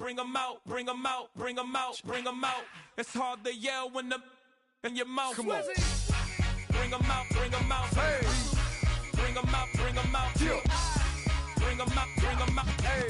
bring 'em out, bring 'em out, bring 'em out, bring 'em out. It's hard to yell when the in your mouth. Come on. Bring 'em out, bring 'em out. Hey. Bring 'em out, bring 'em out. Yeah. Bring 'em out, bring 'em out. Hey.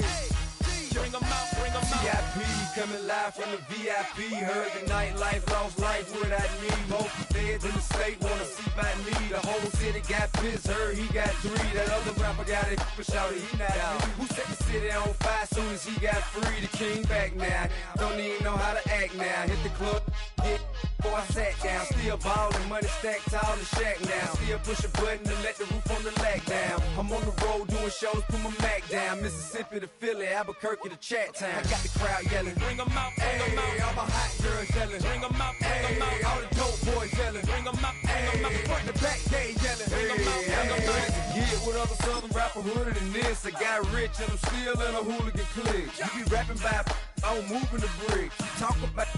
Bring 'em out, bring 'em out. VIP coming live from the VIP. Heard the nightlife, lost life without me. Most feds in the state wanna see by me. The whole city got pissed, heard he got 3. That other rapper got it for shouted, he not out. Who set the city on fire soon as he got free? The king back now. Don't even know how to act now. Hit the club, hit. Before I sat down, still ballin', money stacked tall in the shack now. Still push a button to let the roof on the lag down. I'm on the road doing shows, put my Mac down. Mississippi to Philly, Albuquerque to Chat Town. I got the crowd yelling, bring 'em out, bring 'em out. All my hot girls yelling, bring 'em out, bring 'em out. All the dope boys yelling, bring 'em out, bring 'em out. Front to back, they yelling, bring 'em out, bring 'em out. Get with other southern rapper hooded than this. I got rich and I'm still in a hooligan clique. You be rapping by, I'm moving the brick. Talk about,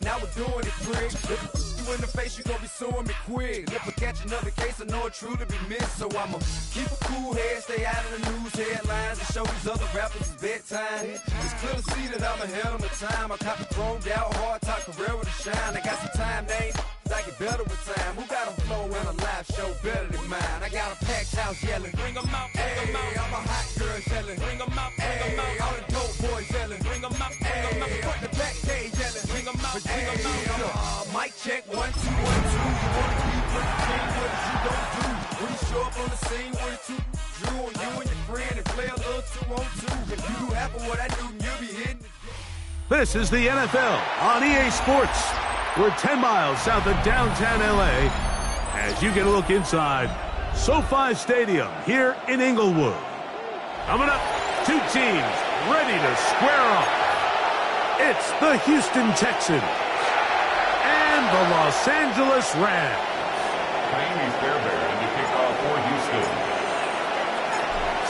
now we're doing it quick. You in the face, you gon' be suing me quick. If I catch another case, I know it truly be missed. So I'ma keep a cool head, stay out of the news headlines, and show these other rappers it's bedtime. It's clear to see that I'm ahead of my time. I caught the chromed out, hard talk, career with a shine. I got some time, they I get better with time. Who got a flow and a live show better than mine? I got a packed house yelling, bring 'em out, bring 'em out. All my hot girls yelling, bring 'em out, bring 'em out. All the dope boys yelling, bring 'em out, bring 'em out. Front the back, they yelling, bring 'em out, bring 'em out. Mic check, 1 2 1 2. You wanna be with the king? What is you gon' do? When you show up on the scene with a 2 Drew on you and your friend and play a little 2-on-2. If you do half of what I do, you'll be hitting. This is the NFL on EA Sports. We're 10 miles south of downtown LA as you get a look inside SoFi Stadium here in Inglewood. Coming up, 2 teams ready to square off. It's the Houston Texans and the Los Angeles Rams. Miami's Bearbear in the kickoff for Houston.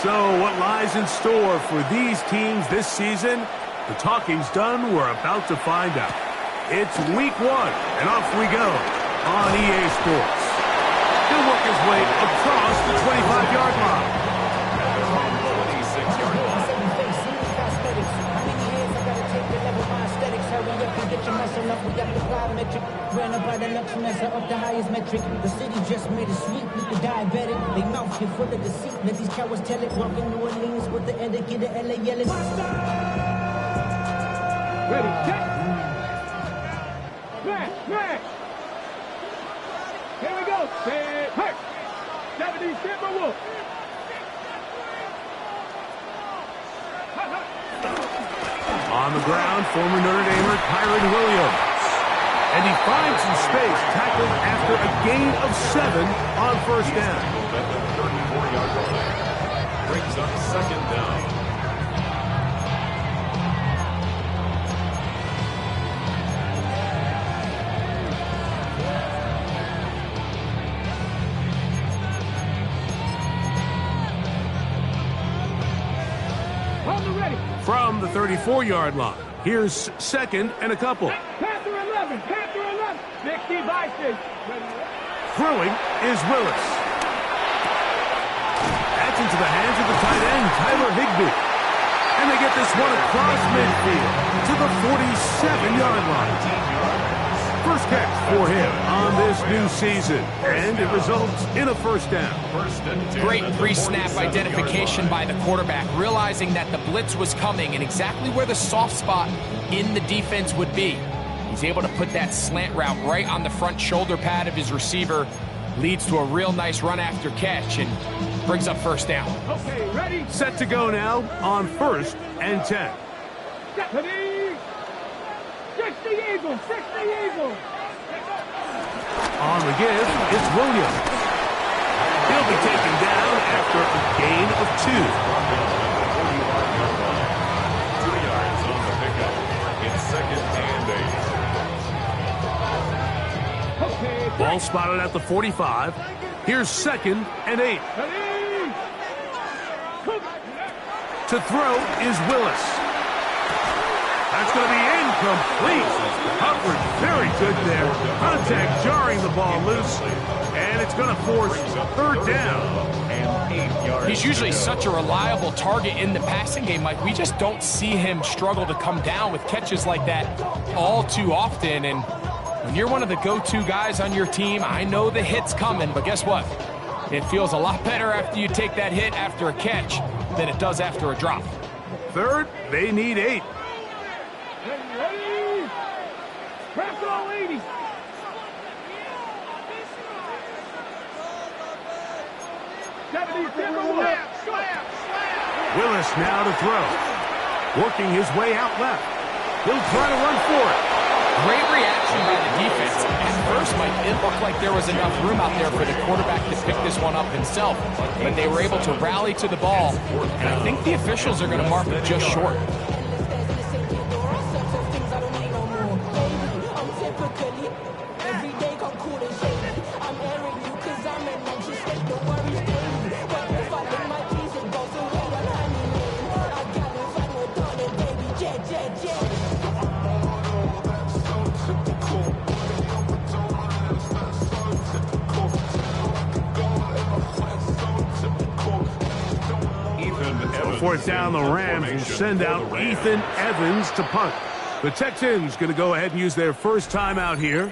So what lies in store for these teams this season? The talking's done. We're about to find out. It's week 1, and off we go on EA Sports. He'll work his way across the 25-yard line. At the 26-yard line. Ran up by the Lux mess up the highest metric. The city just made it sweet. Look at diabetic. They mouth get full of deceit. Let these cowards tell it. Walking New Orleans with the end of get the LA yelling. Ready, set. Smash. Here we go. Set, hurt. 70 Timberwolves. On the ground, former Notre Damer Kyron Williams. And he finds some space, tackling after a gain of 7 on first down. At the 34-yard line. Brings up second down. From the 34-yard line, here's second and a couple. Panther 11. Nick Devices. Throwing is Willis. That's into the hands of the tight end, Tyler Higbee. And they get this one across midfield to the 47-yard line. First catch for him on this new season, and it results in a first down. Great pre-snap identification by the quarterback, realizing that the blitz was coming and exactly where the soft spot in the defense would be. He's able to put that slant route right on the front shoulder pad of his receiver, leads to a real nice run after catch, and brings up first down. Okay, ready? Set to go now on 1st and 10. Deputy! 60 Eagles! On the give, it's Williams. He'll be taken down after a gain of 2. 2 yards on the pickup. It's second and 8. Ball spotted at the 45. Here's second and 8. To throw is Willis. That's going to be incomplete. Coverage very good there. Contact jarring the ball loose, and it's going to force third down. He's usually such a reliable target in the passing game, Mike. We just don't see him struggle to come down with catches like that all too often. And when you're one of the go-to guys on your team, I know the hit's coming, but guess what? It feels a lot better after you take that hit after a catch than it does after a drop. Third, they need 8. Ready? Press all 80. Willis now to throw. Working his way out left. He'll try to run for it. Great reaction by the defense. At first, Mike, it looked like there was enough room out there for the quarterback to pick this one up himself. But they were able to rally to the ball. And I think the officials are going to mark it just short. Fourth down, the Rams will send out Ethan Evans to punt. The Texans going to go ahead and use their first timeout here.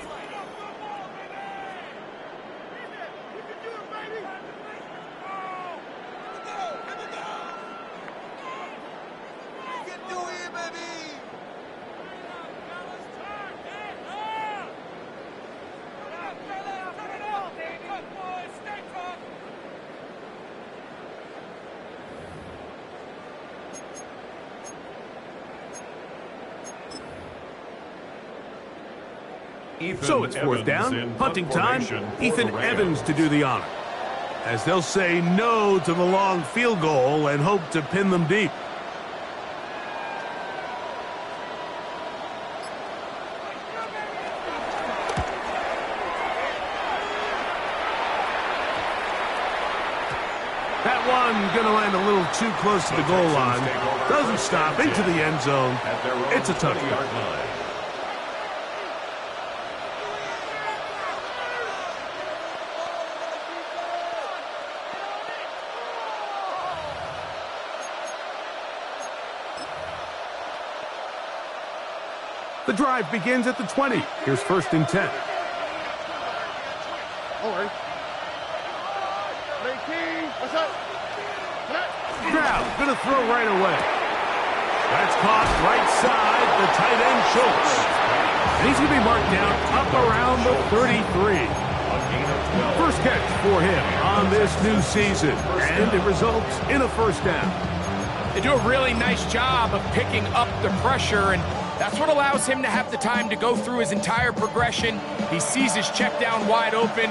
So it's fourth down, punting time. Ethan Evans to do the honor, as they'll say no to the long field goal and hope to pin them deep. That one going to land a little too close to the goal line. Doesn't stop into the end zone. It's a touchdown. The drive begins at the 20. Here's first and 10. Stroud going to throw right away. That's caught right side, the tight end Schultz. And he's going to be marked down up around the 33. First catch for him on this new season, and it results in a first down. They do a really nice job of picking up the pressure, and that's what allows him to have the time to go through his entire progression. He sees his check down wide open,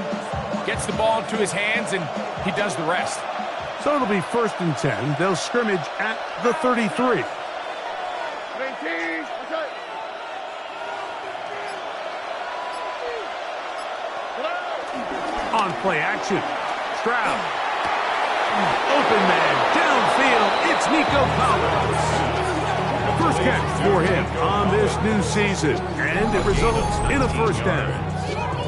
gets the ball into his hands, and he does the rest. So it'll be first and 10. They'll scrimmage at the 33. On play action, Stroud. Open man, downfield, it's Nico Collins. First catch for him on this new season, and it results in a first down.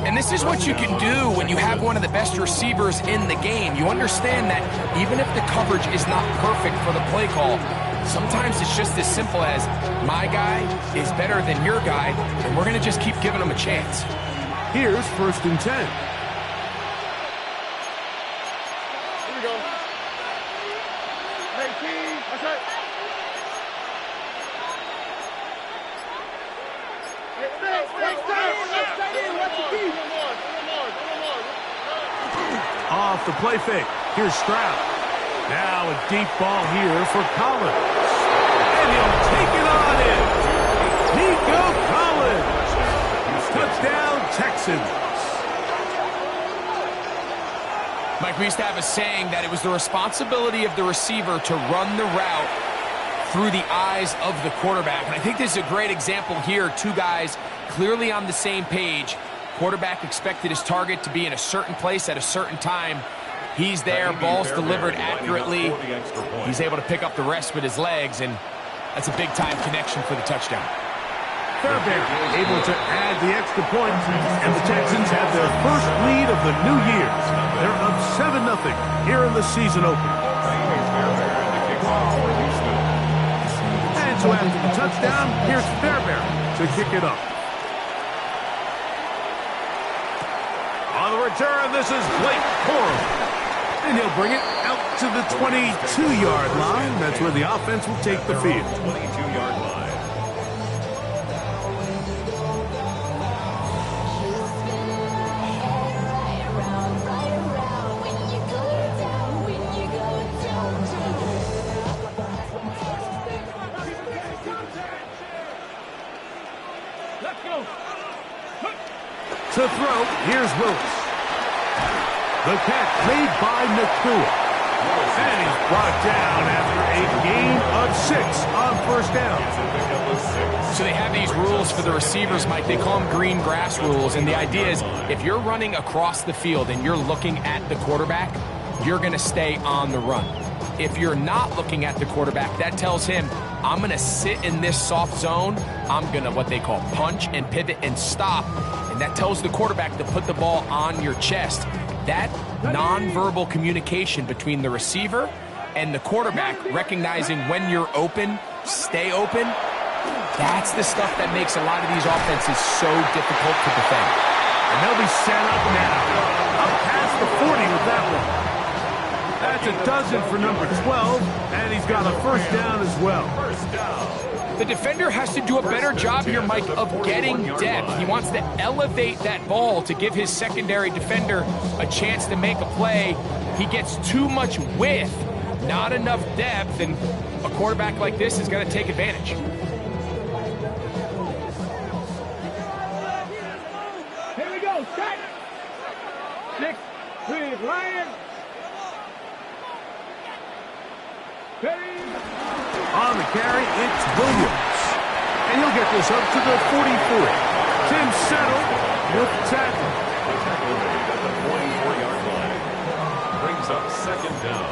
And this is what you can do when you have one of the best receivers in the game. You understand that even if the coverage is not perfect for the play call, sometimes it's just as simple as my guy is better than your guy, and we're going to just keep giving him a chance. Here's first and 10. Off the play fake. Here's Stroud. Now a deep ball here for Collins. And he'll take it on in. Nico Collins. Touchdown, Texans. Mike, we used to have a saying that it was the responsibility of the receiver to run the route through the eyes of the quarterback. And I think this is a great example here. Two guys clearly on the same page. Quarterback expected his target to be in a certain place at a certain time. He's there, ball's delivered accurately. He's able to pick up the rest with his legs, and that's a big-time connection for the touchdown. Fairbairn able to add the extra point, and the Texans have their first lead of the new year. They're up 7-0 here in the season opener. And so after the touchdown, here's Fairbairn to kick it up. On the return, this is Blake Corum. And he'll bring it out to the 22-yard line. That's where the offense will take the field. 22-yard line. To throw, here's Willis. The catch made by Nakua. And he's brought down after a gain of 6 on first down. So they have these rules for the receivers, Mike. They call them green grass rules. And the idea is if you're running across the field and you're looking at the quarterback, you're going to stay on the run. If you're not looking at the quarterback, that tells him, I'm going to sit in this soft zone. I'm going to what they call punch and pivot and stop. And that tells the quarterback to put the ball on your chest. That nonverbal communication between the receiver and the quarterback, recognizing when you're open, stay open, that's the stuff that makes a lot of these offenses so difficult to defend. And they'll be set up now. Up past the 40 with that one. That's a dozen for number 12, and he's got a first down as well. The defender has to do a better job here, Mike, of getting depth. He wants to elevate that ball to give his secondary defender a chance to make a play. He gets too much width, not enough depth, and a quarterback like this is going to take advantage. Here we go, set. 6 with Ryan. On the carry, it's Williams. And he'll get this up to the 44. Tim Settle with the tackle. The tackle made at the 44-yard line. Brings up second down.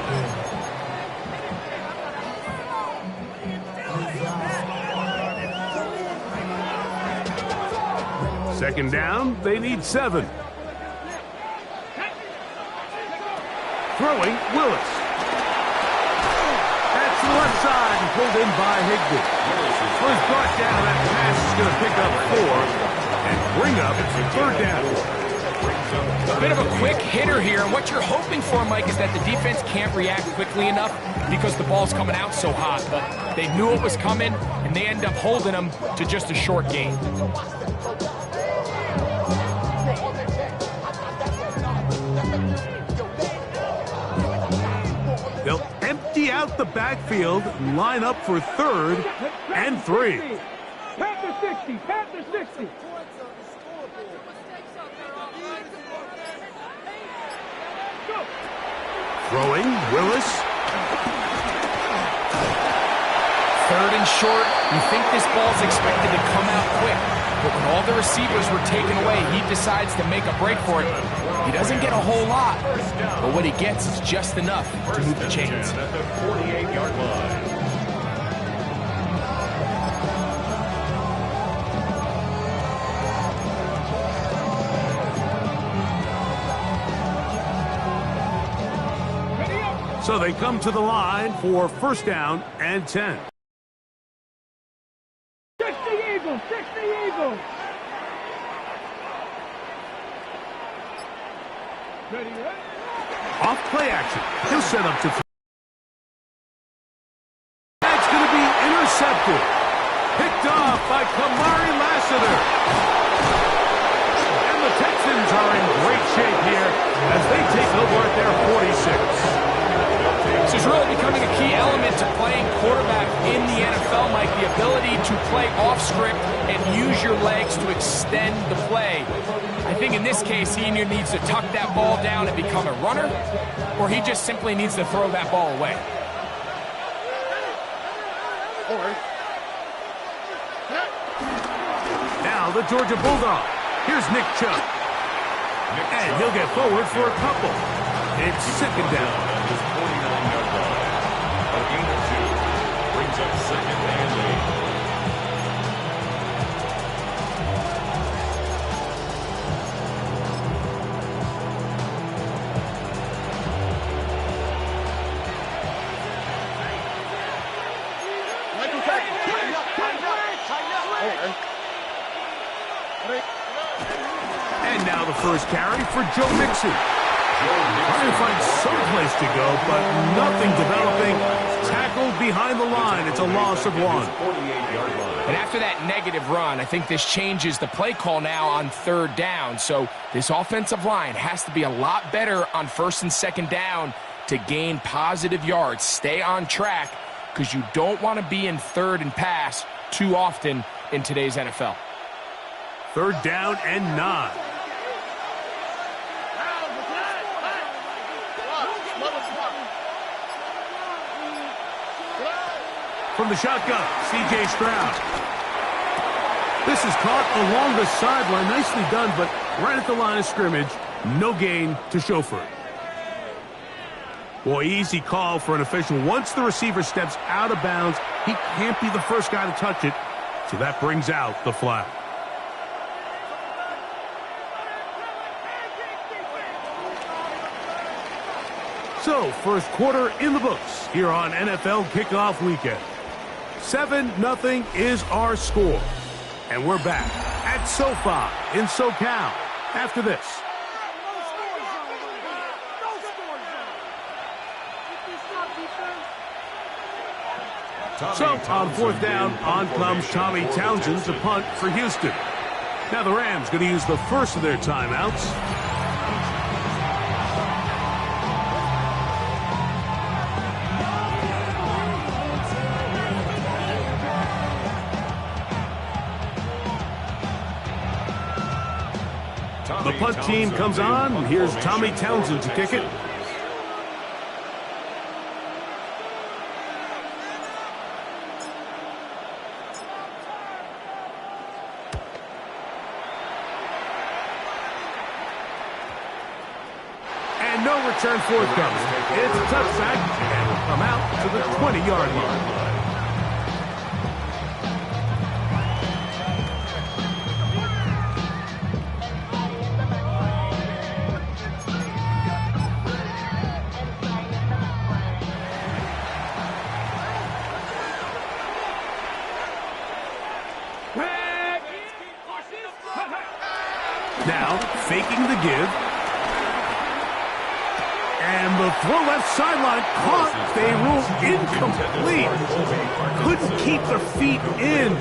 Second down, they need 7. Throwing, Willis. To the left side and pulled in by Higbee. Was brought down. That pass is going to pick up 4 and bring up third down. A bit of a quick hitter here, and what you're hoping for, Mike, is that the defense can't react quickly enough because the ball's coming out so hot. But they knew it was coming, and they end up holding them to just a short gain. They'll empty out the backfield and line up for 3rd and 3. Panther 60, Panther 60. Throwing, Willis. 3rd and short. You think this ball's expected to come out quick, but when all the receivers were taken away, he decides to make a break for it. He doesn't get a whole lot, but what he gets is just enough to move the chains. At the 48-yard line. So they come to the line for first down and 10. 60 Eagles, 60 Eagles. Ready, ready. Off play action. He'll set up to 3. That's going to be intercepted. Picked off by Kamari Lassiter. And the Texans are in great shape here as they take over at their 46. This is really becoming a key element to playing quarterback in the NFL, Mike, the ability to play off script and use your legs to extend the play. I think in this case, he either needs to tuck that ball down and become a runner, or he just simply needs to throw that ball away. Now the Georgia Bulldog. Here's Nick Chubb. And he'll get forward for a couple. It's second down. His 49-yard line. A gain of 2. Brings up second and 8. And now the first carry for Joe Mixon. Trying to find some place to go, but nothing developing. Tackled behind the line. It's a loss of 1. And after that negative run, I think this changes the play call now on 3rd down. So this offensive line has to be a lot better on 1st and 2nd down to gain positive yards. Stay on track because you don't want to be in 3rd and pass too often in today's NFL. 3rd down and 9. From the shotgun, C.J. Stroud. This is caught along the sideline. Nicely done, but right at the line of scrimmage, no gain to show for it. Boy, easy call for an official. Once the receiver steps out of bounds, he can't be the first guy to touch it, so that brings out the flag. So, first quarter in the books here on NFL Kickoff Weekend. 7-0 is our score. And we're back at SoFi in SoCal after this. So, on 4th down, on comes Tommy Townsend to punt for Houston. Now the Rams going to use the first of their timeouts. The punt team comes on. Here's Tommy Townsend to kick it. And no return forthcoming. It's a touchback and will come out to the 20-yard line. Now, faking the give. And the throw left sideline caught. They ruled incomplete. Couldn't keep their feet in.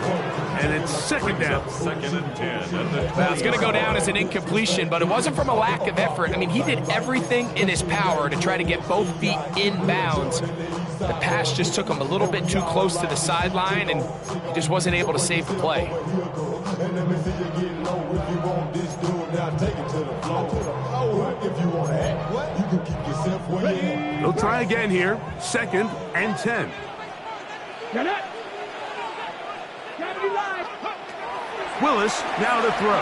And it's 2nd down. 2nd and 10. Well, it's going to go down as an incompletion, but it wasn't from a lack of effort. I mean, he did everything in his power to try to get both feet in bounds. The pass just took him a little bit too close to the sideline, and he just wasn't able to save the play. They'll try again here. 2nd and 10. Willis now to throw.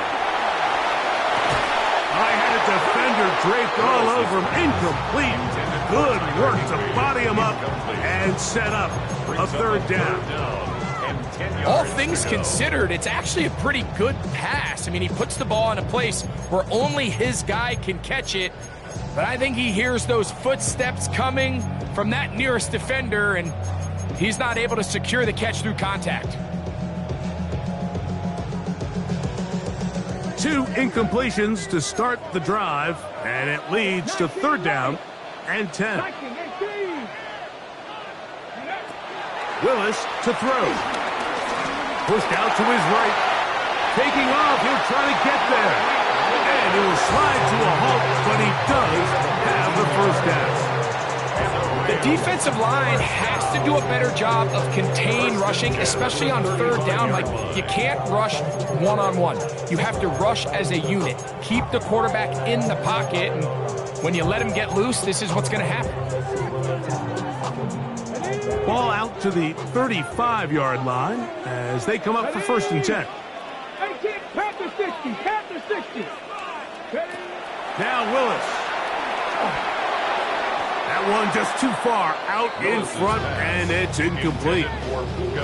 I had a defender draped all over him. Incomplete. Good work to body him up and set up a 3rd down. All things considered, it's actually a pretty good pass. I mean, he puts the ball in a place where only his guy can catch it. But I think he hears those footsteps coming from that nearest defender, and he's not able to secure the catch through contact. 2 incompletions to start the drive, and it leads to 3rd down and 10. Willis to throw. Pushed out to his right. Taking off, he'll try to get there. And he will slide to a halt, but he does have the 1st down. The defensive line has to do a better job of contain rushing, especially on 3rd down. Like, you can't rush one-on-one. You have to rush as a unit. Keep the quarterback in the pocket, and when you let him get loose, this is what's going to happen. Ball out to the 35-yard line as they come up for 1st and 10. Now Willis. That one just too far out in front, and it's incomplete.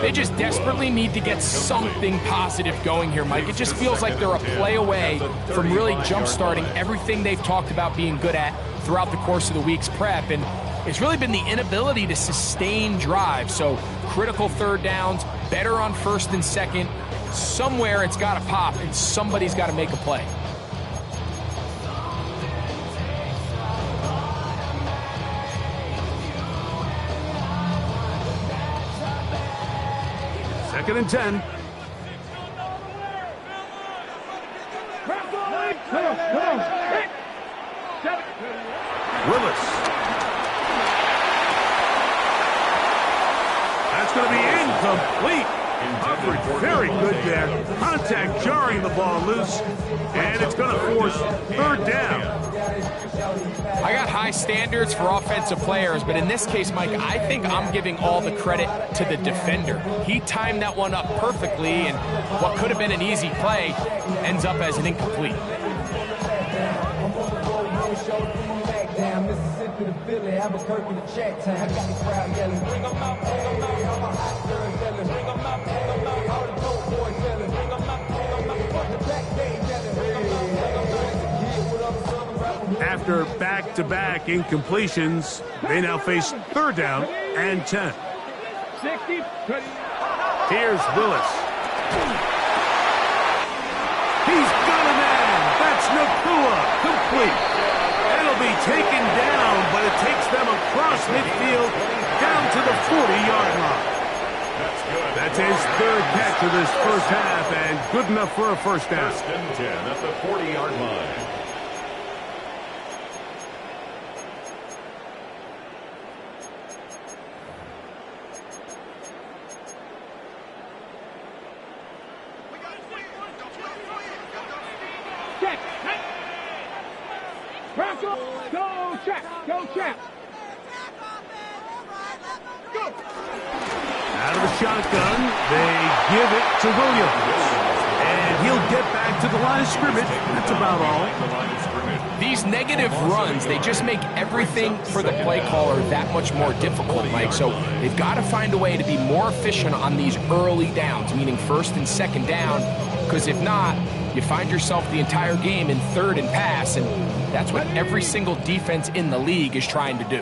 They just desperately need to get something positive going here, Mike. It just feels like they're a play away from really jump-starting everything they've talked about being good at throughout the course of the week's prep, and it's really been the inability to sustain drives. So critical 3rd downs, better on 1st and 2nd, Somewhere it's got to pop, and somebody's got to make a play. Second and 10. Willis. That's going to be incomplete. Coverage very good there. Contact jarring the ball loose, and it's going to force third down. I got high standards for offensive players, but in this case, Mike, I think I'm giving all the credit to the defender. He timed that one up perfectly, and what could have been an easy play ends up as an incomplete. After back-to-back incompletions, they now face third down and 10. Here's Willis. He's got a man. That's Nakua. Complete. That'll be taken down, but it takes them across midfield down to the 40-yard line. That's his third catch of this first half, and good enough for a first down. First and 10 at the 40-yard line. Go, check. Out of the shotgun, they give it to Williams. And he'll get back to the line of scrimmage. That's about all. These negative runs, they just make everything for the play caller that much more difficult, Mike. So they've got to find a way to be more efficient on these early downs, meaning first and second down, because if not, you find yourself the entire game in third and pass, and that's what every single defense in the league is trying to do.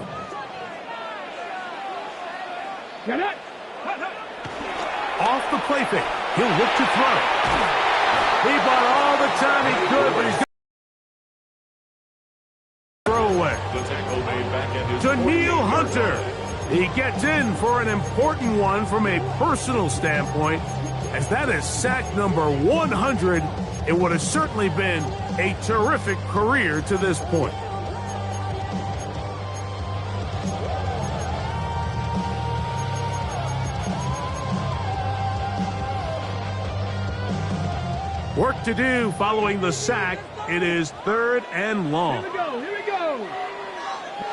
Off the play fake. He'll look to throw. He bought all the time he could, but he's going to throw away. The tackle made back at his Daniil Hunter. He gets in for an important one from a personal standpoint, as that is sack number 100. It would have certainly been a terrific career to this point. Work to do following the sack. It is third and long. Here we go.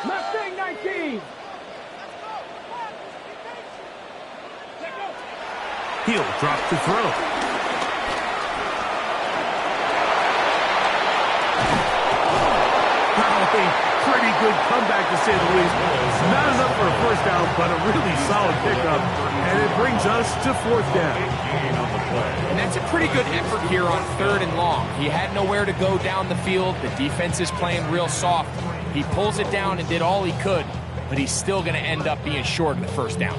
Mustang 19. He'll drop to throw. Pretty good comeback, to say the least. Not enough for a first down, but a really solid pickup. And it brings us to fourth down. And that's a pretty good effort here on third and long. He had nowhere to go down the field. The defense is playing real soft. He pulls it down and did all he could, but he's still going to end up being short of the first down.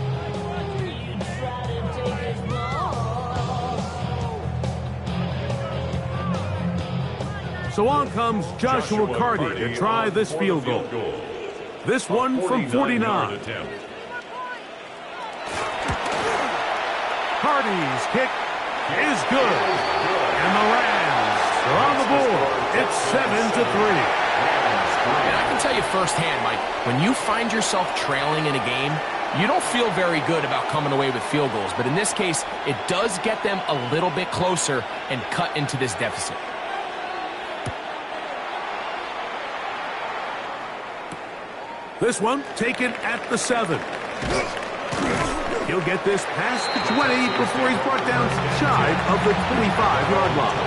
So on comes Joshua Carty to try this field goal. This one from 49. Carty's kick is good. And the Rams are on the board. It's 7-3. And I can tell you firsthand, Mike, when you find yourself trailing in a game, you don't feel very good about coming away with field goals. But in this case, it does get them a little bit closer and cut into this deficit. This one taken at the 7. He'll get this past the 20 before he's brought down shy of the 25-yard line.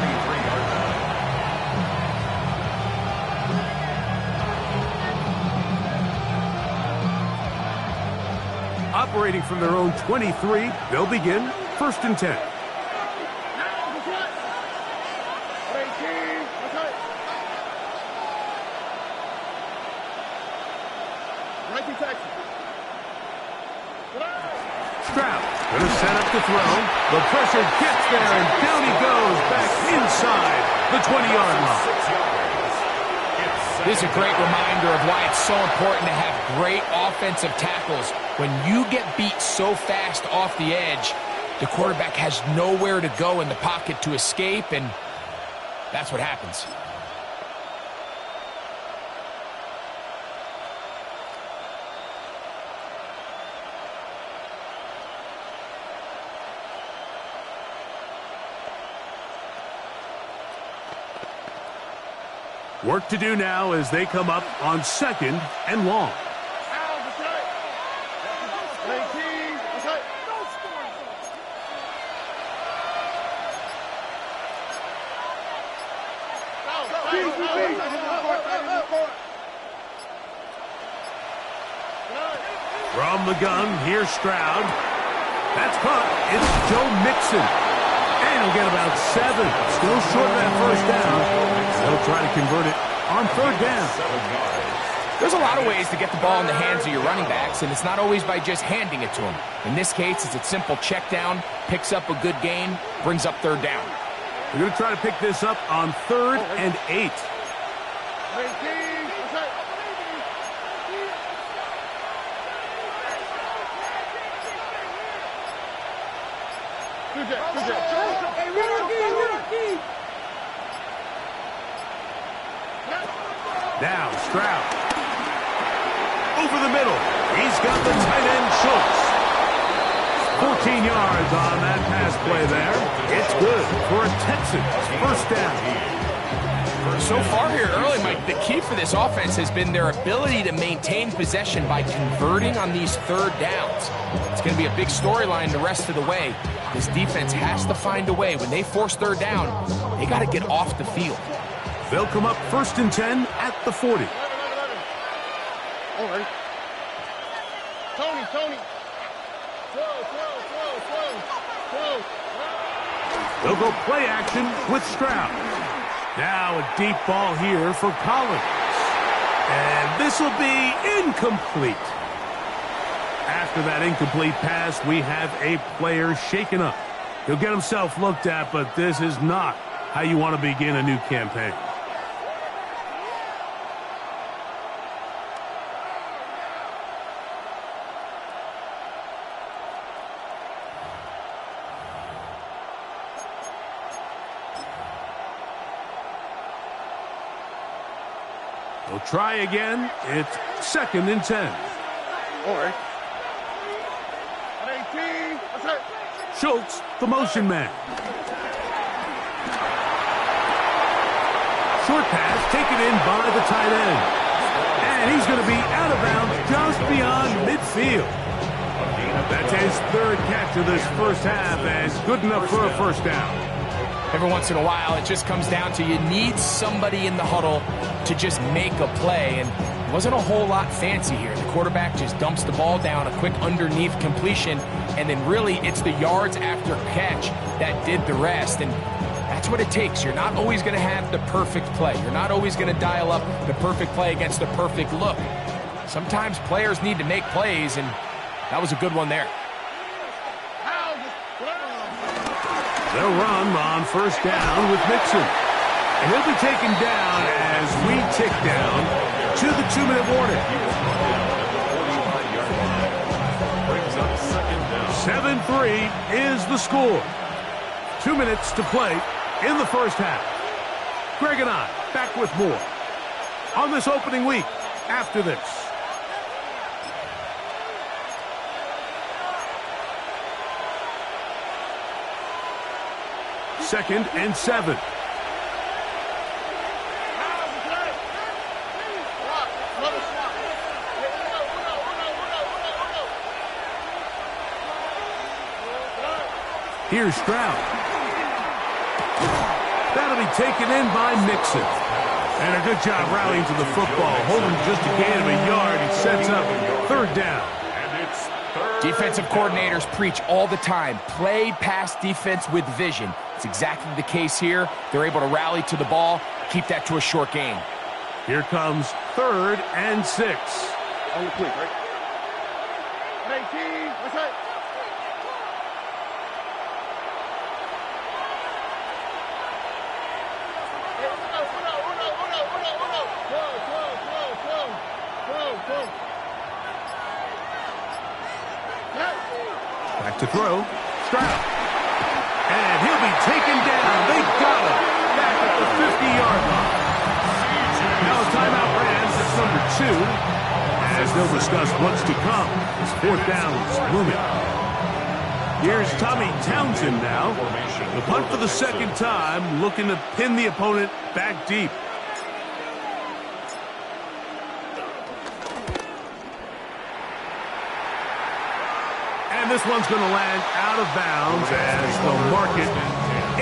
Operating from their own 23, they'll begin first and 10. Stroud Gonna set up the throw. The pressure gets there, and down he goes back inside the 20-yard line. This is a great reminder of why it's so important to have great offensive tackles. When you get beat so fast off the edge, the quarterback has nowhere to go in the pocket to escape, and that's what happens. Work to do now as they come up on 2nd and long. From the gun, here's Stroud. That's caught. It's Joe Mixon. And he'll get about 7. Still short of that first down. They'll try to convert it on 3rd down. There's a lot of ways to get the ball in the hands of your running backs, and it's not always by just handing it to them. In this case, it's a simple check down, picks up a good gain, brings up 3rd down. We're going to try to pick this up on 3rd and 8. Now Stroud. Over the middle. He's got the tight end Schultz. 14 yards on that pass play there. It's good for a Texans first down. So far here early, Mike, the key for this offense has been their ability to maintain possession by converting on these 3rd downs. It's going to be a big storyline the rest of the way. This defense has to find a way. When they force 3rd down, they got to get off the field. They'll come up 1st and 10 at the 40. All right. Tony. Throw. They'll go play action with Stroud. Now a deep ball here for Collins. And this will be incomplete. After that incomplete pass, we have a player shaken up. He'll get himself looked at, but this is not how you want to begin a new campaign. We'll try again. It's 2nd and 10. All right. 18. That's it. Schultz, the motion man. Short pass taken in by the tight end. And he's going to be out of bounds just beyond midfield. That's his 3rd catch of this first half, and good enough for a first down. Every once in a while, it just comes down to you need somebody in the huddle to just make a play, and it wasn't a whole lot fancy here. The quarterback just dumps the ball down, a quick underneath completion, and then really it's the yards after catch that did the rest, and that's what it takes. You're not always going to have the perfect play. You're not always going to dial up the perfect play against the perfect look. Sometimes players need to make plays, and that was a good one there. They'll run on 1st down with Mixon. And he'll be taken down as we tick down to the 2-minute warning. 7-3 is the score. 2 minutes to play in the first half. Greg and I back with more on this opening week after this. Second and 7. Here's Stroud. That'll be taken in by Mixon. And a good job rallying to the football. Holding just a gain of a yard and sets up 3rd down. Defensive coordinators preach all the time, play pass defense with vision. It's exactly the case here. They're able to rally to the ball, keep that to a short gain. Here comes 3rd and 6. On the quick, right? 18. That's it. To throw, Stroud. And he'll be taken down. They got him back at the 50-yard line. Now a timeout Rams, that's number 2, as they'll discuss what's to come. It's 4th down looming. Here's Tommy Townsend now. The punt for the second time, looking to pin the opponent back deep. And this one's going to land out of bounds as they'll mark it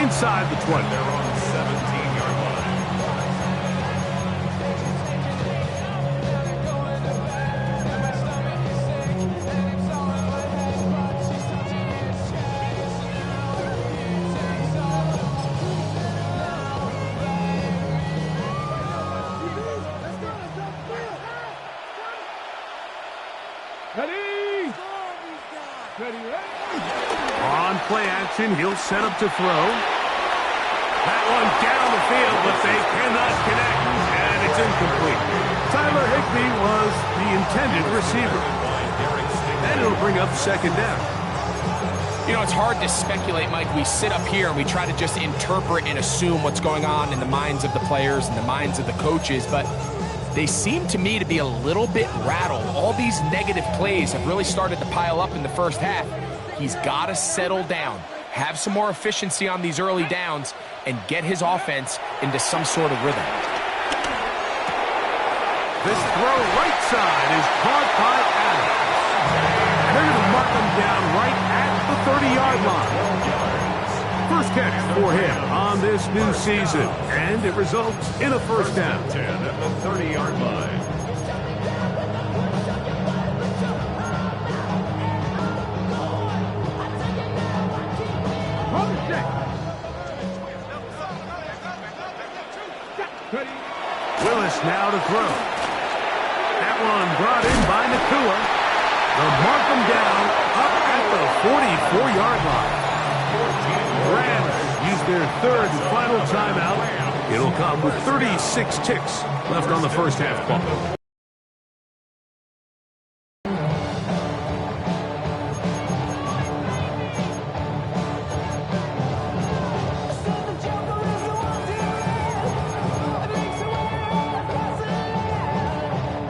inside the 20. They're on the 17-yard line. On play action, he'll set up to throw. That one down the field, but they cannot connect, and it's incomplete. Tyler Higbee was the intended receiver. And it'll bring up 2nd down. You know, it's hard to speculate, Mike. We sit up here and we try to just interpret and assume what's going on in the minds of the players and the minds of the coaches, but they seem to me to be a little bit rattled. All these negative plays have really started to pile up in the first half. He's got to settle down, have some more efficiency on these early downs, and get his offense into some sort of rhythm. This throw right side is caught by Adams. And they're going to mark him down right at the 30-yard line. First catch for him on this new season, and it results in a 1st down. 10 at the 30-yard line. Willis now to throw. That one brought in by Nakua. They'll mark him down up at the 44-yard line. Rams use their 3rd and final timeout. It'll come with 36 ticks left on the first half clock.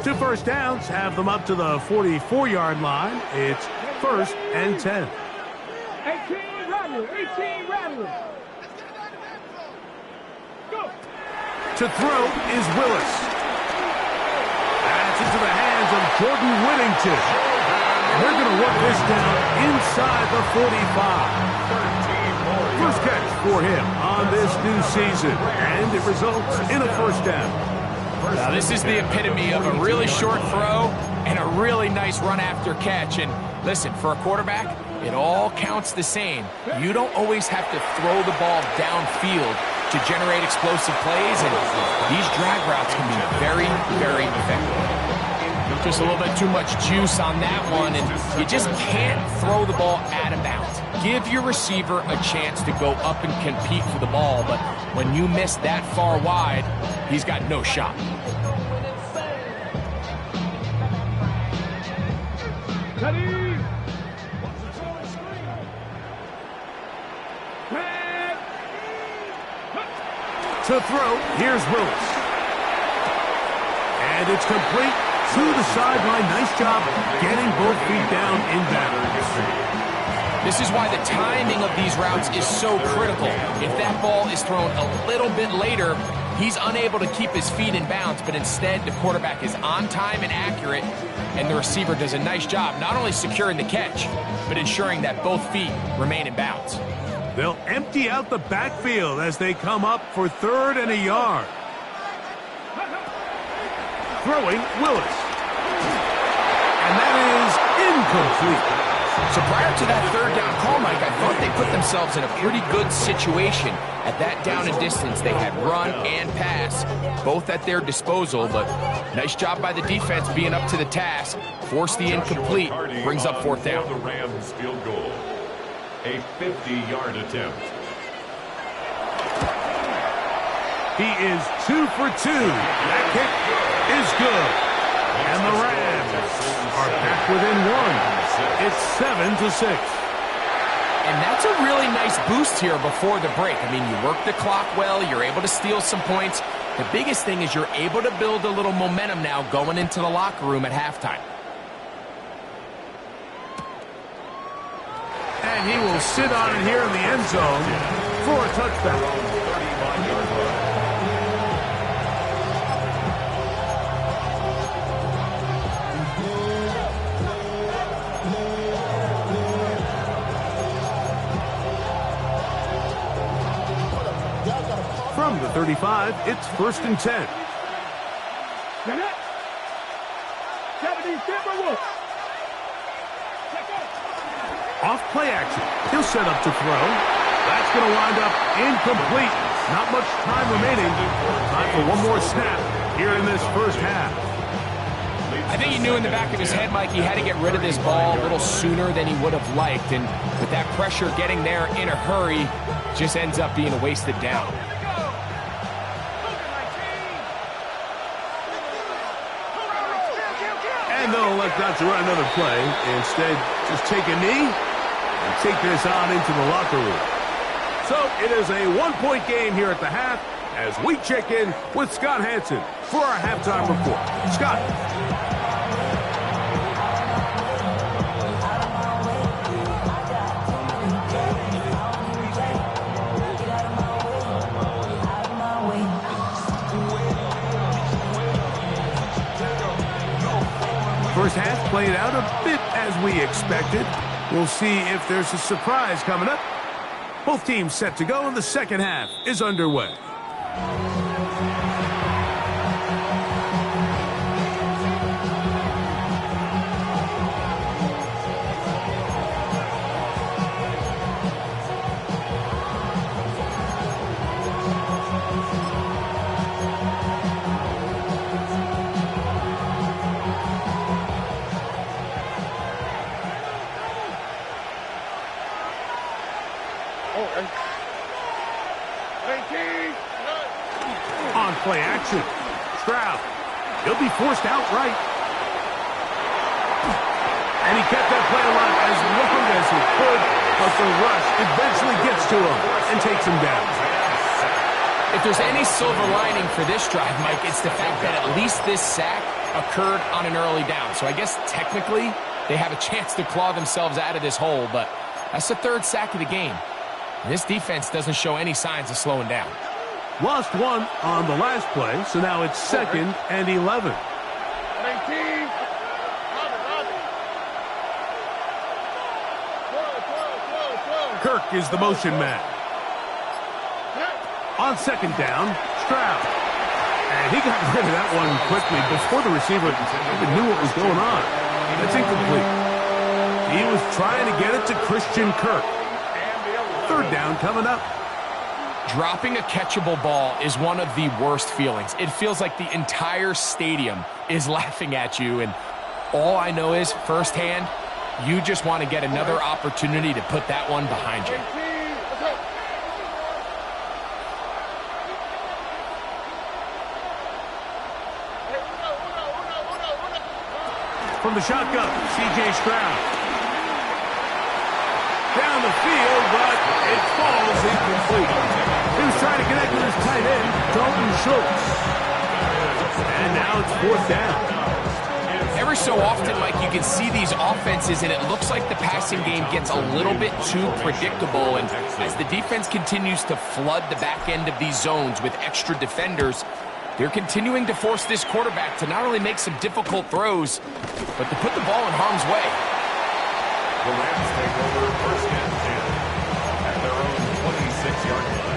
Two first downs have them up to the 44-yard line. It's 1st and 10. 18 Rattler. Go. To throw is Willis. That's into the hands of Jordan Whittington. And they're going to work this down inside the 45. First catch for him on this new season, and it results in a 1st down. Now, this is the epitome of a really short throw and a really nice run after catch. And listen, for a quarterback, it all counts the same. You don't always have to throw the ball downfield to generate explosive plays, and these drag routes can be very, very effective. Just a little bit too much juice on that one, and you just can't throw the ball out of bounds. Give your receiver a chance to go up and compete for the ball, but when you miss that far wide, he's got no shot. To throw, here's Willis. And it's complete to the sideline. Nice job getting both feet down in bounds. This is why the timing of these routes is so critical. If that ball is thrown a little bit later, he's unable to keep his feet in bounds, but instead the quarterback is on time and accurate, and the receiver does a nice job not only securing the catch, but ensuring that both feet remain in bounds. They'll empty out the backfield as they come up for 3rd and a yard. Throwing Willis. And that is incomplete. So prior to that 3rd down call, Mike, I thought they put themselves in a pretty good situation. At that down and distance, they had run and pass, both at their disposal, but nice job by the defense being up to the task. Force the incomplete, brings up 4th down. The Rams field goal. A 50-yard attempt. He is 2 for 2. That kick is good. And the Rams are back within 1. It's 7-6. And that's a really nice boost here before the break. I mean, you work the clock well, you're able to steal some points. The biggest thing is you're able to build a little momentum now going into the locker room at halftime. And he will sit on it here in the end zone for a touchdown. From the 35, it's 1st and 10. Off play action. He'll set up to throw. That's going to wind up incomplete. Not much time remaining. Time for one more snap here in this first half. I think he knew in the back of his head, Mike, he had to get rid of this ball a little sooner than he would have liked. And with that pressure getting there in a hurry, just ends up being a wasted down. And they'll elect not to run another play. Instead, just take a knee and take this on into the locker room. So it is a one-point game here at the half as we check in with Scott Hansen for our halftime report. Scott. First half played out a bit as we expected. We'll see if there's a surprise coming up. Both teams set to go, and the second half is underway. On play action. Stroud. He'll be forced outright. And he kept that play alive as long as he could, but the rush eventually gets to him and takes him down. If there's any silver lining for this drive, Mike, it's the fact that at least this sack occurred on an early down. So I guess technically they have a chance to claw themselves out of this hole, but that's the third sack of the game. And this defense doesn't show any signs of slowing down. Lost one on the last play, so now it's 2nd and 11. Kirk is the motion man. On 2nd down, Stroud. And he got rid of that one quickly before the receiver even knew what was going on. That's incomplete. He was trying to get it to Christian Kirk. 3rd down coming up. Dropping a catchable ball is one of the worst feelings. It feels like the entire stadium is laughing at you, and all I know is firsthand, you just want to get another opportunity to put that one behind you. From the shotgun, C.J. Stroud. Down the field, but it falls incomplete. He was trying to connect with his tight end, Dalton Schultz. And now it's 4th down. Every so often, Mike, you can see these offenses, and it looks like the passing game gets a little bit too predictable. And as the defense continues to flood the back end of these zones with extra defenders, they're continuing to force this quarterback to not only make some difficult throws, but to put the ball in harm's way. The Rams take over 1st and 10 at their own 26-yard line.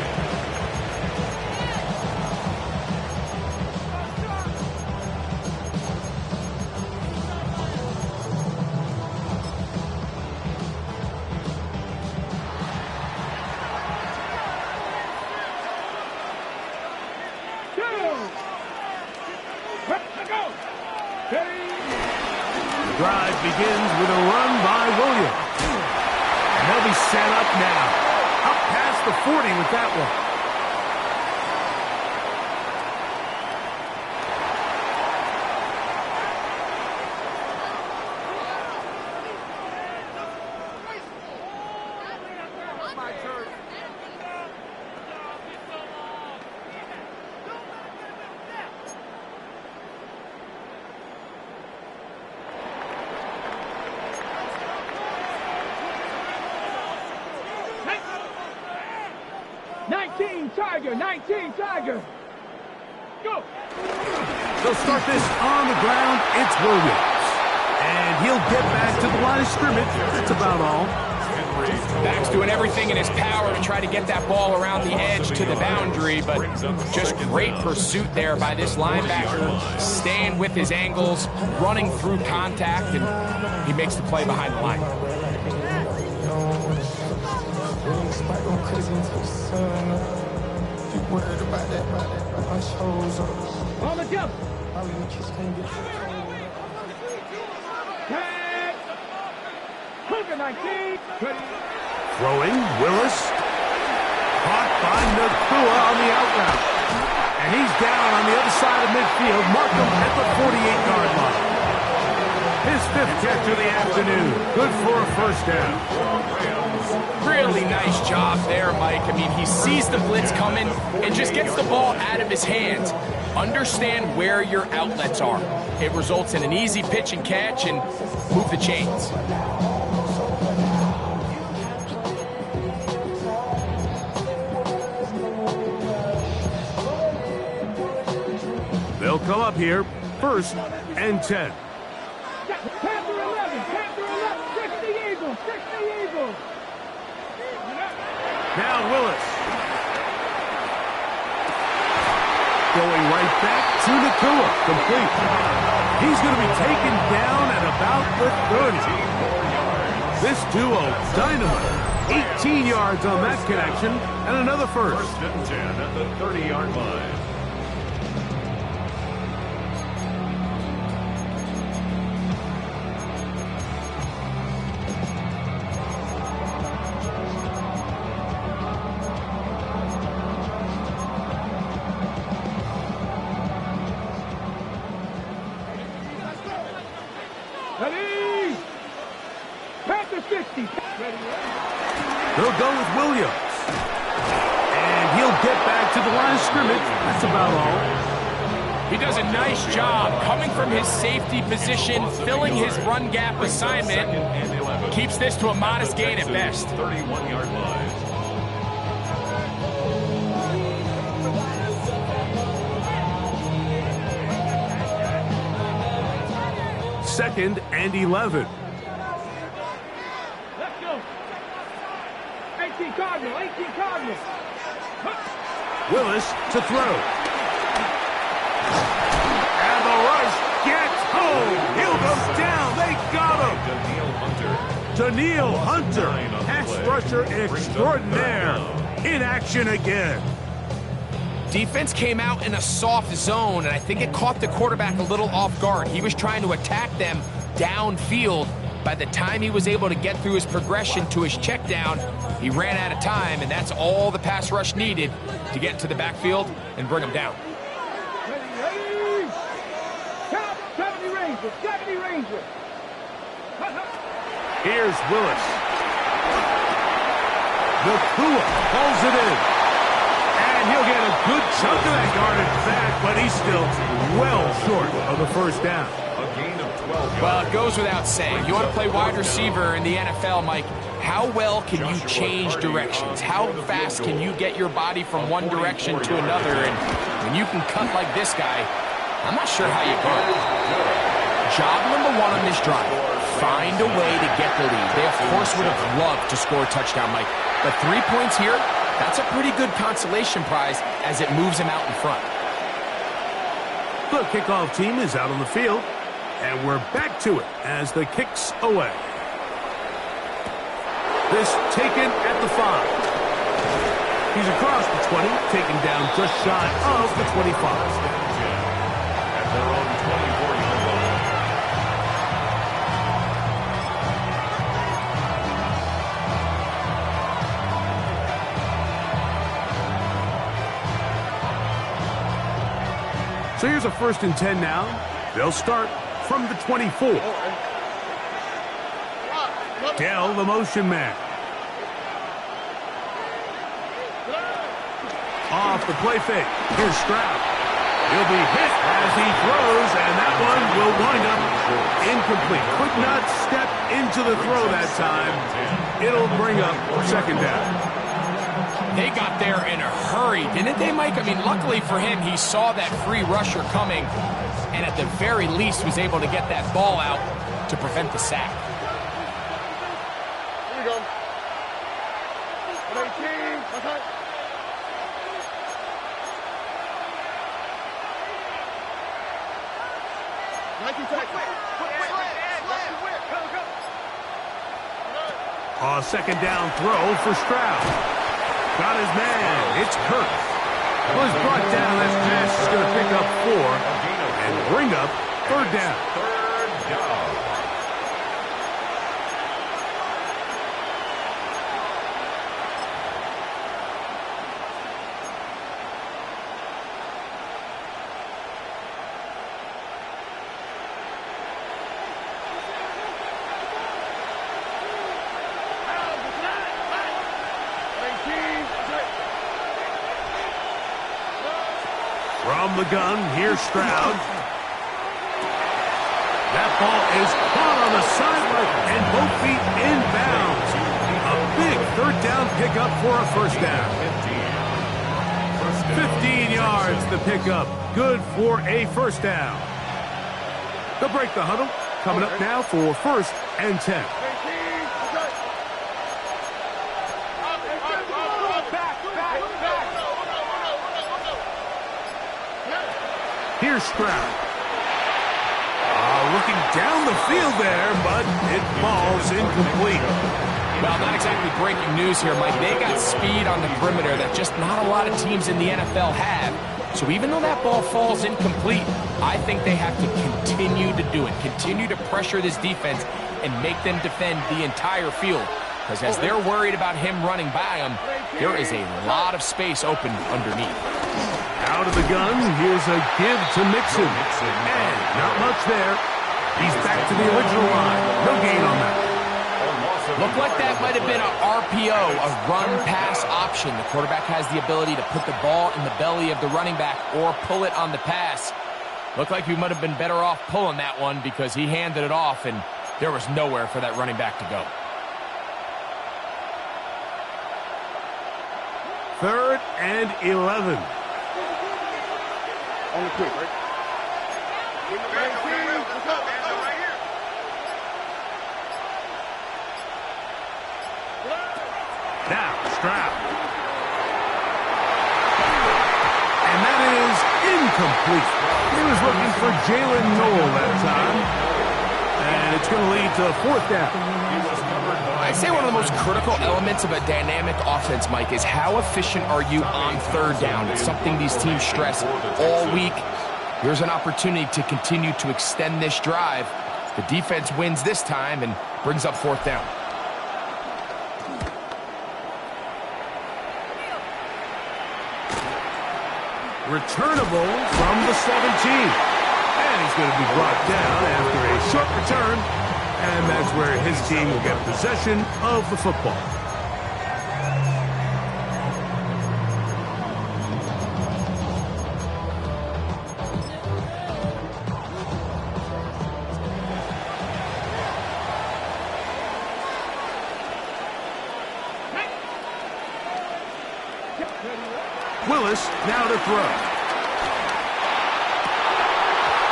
The drive begins with a run by Williams. And they'll be set up now. Up past the 40 with that one. 19, Tiger. 19, Tiger. Go. They'll start this on the ground. It's Williams. And he'll get back to the line of scrimmage. That's about all. Back's doing everything in his power to try to get that ball around the edge to the boundary, but just great pursuit there by this linebacker, staying with his angles, running through contact, and he makes the play behind the line. On the jump. Hooker 19. Throwing, Willis. Caught by Nakua on the out route. And he's down on the other side of midfield. Markham at the 48-yard line. His 5th catch of the afternoon. Good for a first down. Really nice job there, Mike. I mean, he sees the blitz coming and just gets the ball out of his hands. Understand where your outlets are. It results in an easy pitch and catch and move the chains. They'll come up here, 1st and 10. Panther 11, 60 Eagles, 60 Eagles. Now Willis. Going right back to Nakua, complete. He's going to be taken down at about the 30. This duo, dynamite. 18 yards on that connection, and another first. 1st and 10 at the 30-yard line. Ready? Panther 60. They'll go with Williams. And he'll get back to the line of scrimmage. That's about all. He does a nice job coming from his safety position, filling his run gap assignment. Keeps this to a modest gain at best. 31-yard line. 2nd and 11. Let's go. 18 Cardinal, 18 Cardinal. Willis to throw. And the rush gets home. He'll go down. They got him. Daniil Hunter, pass rusher extraordinaire, in action again. Defense came out in a soft zone, and I think it caught the quarterback a little off guard. He was trying to attack them downfield. By the time he was able to get through his progression to his check down, he ran out of time, and that's all the pass rush needed to get to the backfield and bring him down. Ready? Count 70 Rangers, 70 Rangers. Here's Willis. Nakua pulls it in. And he'll get a good chunk of that yardage back, but he's still well short of the first down. A gain of 12 yards. Well, it goes without saying. You want to play wide receiver in the NFL, Mike. How well can you change directions? How fast can you get your body from one direction to another? And when you can cut like this guy, I'm not sure how you guard. Job number 1 on this drive, find a way to get the lead. They, of course, would have loved to score a touchdown, Mike. But 3 points here, that's a pretty good consolation prize as it moves him out in front. The kickoff team is out on the field, and we're back to it as the kick's away. This taken at the 5. He's across the 20, taken down just shy of the 25. At their own 24-yard line. So here's a 1st and 10 now. They'll start from the 24. Dell, the motion man. Off the play fake. Here's Stroud. He'll be hit as he throws, and that one will wind up incomplete. Could not step into the throw that time. It'll bring up 2nd down. They got there in a hurry, didn't they, Mike? I mean, luckily for him, he saw that free rusher coming, and at the very least was able to get that ball out to prevent the sack. Here we go. 18. Okay. A second down throw for Stroud. Got his man. It's Kirk. Was brought down. This pass is going to pick up 4 and bring up third down. Third down. From the gun, here's Stroud. That ball is caught on the sideline and both feet inbounds. A big third down pickup for a first down. 15 yards the pickup. Good for a first down. They'll break the huddle. Coming up now for first and 10. Here's Stroud. Looking down the field there, but it falls incomplete. Well, not exactly breaking news here, Mike. They got speed on the perimeter that just not a lot of teams in the NFL have. So even though that ball falls incomplete, I think they have to continue to do it. Continue to pressure this defense and make them defend the entire field. Because as they're worried about him running by them, there is a lot of space open underneath. Out of the gun, here's a give to Mixon. And not much there. He's back to the original line. No gain on that. Looked like that might have been an RPO, a run-pass option. The quarterback has the ability to put the ball in the belly of the running back or pull it on the pass. Looked like he might have been better off pulling that one because he handed it off, and there was nowhere for that running back to go. Third and 11. On the quick, right? Now, Stroud. And that is incomplete. He was looking for Jalen Noel that time. And it's going to lead to fourth down. I'd say one of the most critical elements of a dynamic offense, Mike, is how efficient are you on third down? It's something these teams stress all week. Here's an opportunity to continue to extend this drive. The defense wins this time and brings up fourth down. Returnable from the 17. And he's going to be brought down after a short return. And that's where his team will get possession of the football. Willis now to throw.